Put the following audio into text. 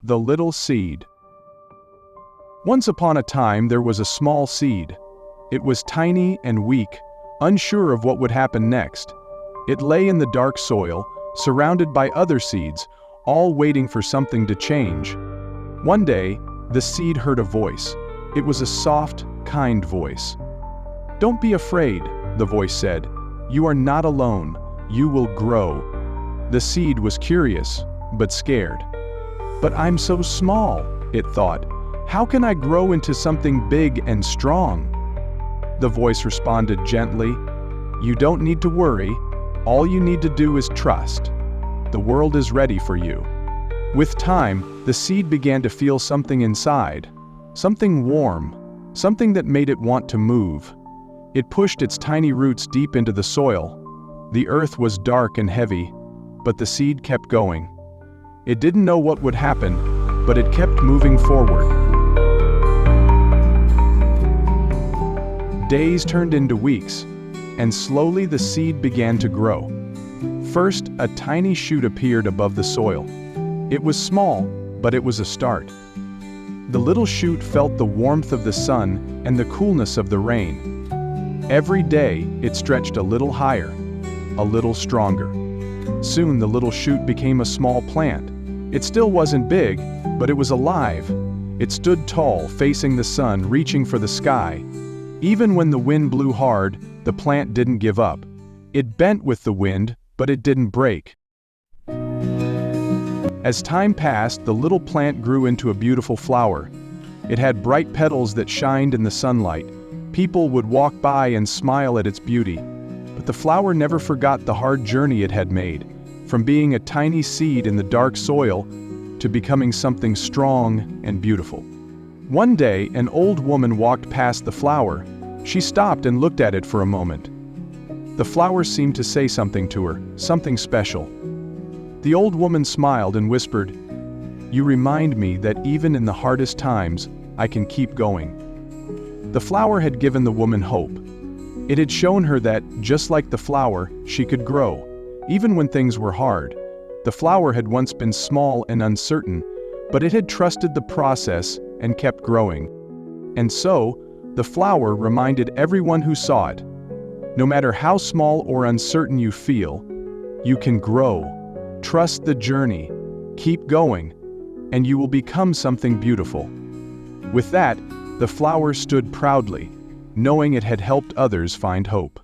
The little seed. Once upon a time there was a small seed. It was tiny and weak, unsure of what would happen next. It lay in the dark soil, surrounded by other seeds, all waiting for something to change. One day, the seed heard a voice. It was a soft, kind voice. "Don't be afraid," the voice said. "You are not alone. You will grow." The seed was curious, but scared. "But I'm so small," it thought. "How can I grow into something big and strong?" The voice responded gently, "You don't need to worry. All you need to do is trust. The world is ready for you." With time, the seed began to feel something inside. Something warm. Something that made it want to move. It pushed its tiny roots deep into the soil. The earth was dark and heavy, but the seed kept going. It didn't know what would happen, but it kept moving forward. Days turned into weeks, and slowly the seed began to grow. First, a tiny shoot appeared above the soil. It was small, but it was a start. The little shoot felt the warmth of the sun and the coolness of the rain. Every day, it stretched a little higher, a little stronger. Soon the little shoot became a small plant. It still wasn't big, but it was alive. It stood tall, facing the sun, reaching for the sky. Even when the wind blew hard, the plant didn't give up. It bent with the wind, but it didn't break. As time passed, the little plant grew into a beautiful flower. It had bright petals that shined in the sunlight. People would walk by and smile at its beauty. But the flower never forgot the hard journey it had made, from being a tiny seed in the dark soil to becoming something strong and beautiful. One day, an old woman walked past the flower. She stopped and looked at it for a moment. The flower seemed to say something to her, something special. The old woman smiled and whispered, "You remind me that even in the hardest times, I can keep going." The flower had given the woman hope. It had shown her that, just like the flower, she could grow, even when things were hard. The flower had once been small and uncertain, but it had trusted the process and kept growing. And so, the flower reminded everyone who saw it, no matter how small or uncertain you feel, you can grow. Trust the journey, keep going, and you will become something beautiful. With that, the flower stood proudly, knowing it had helped others find hope.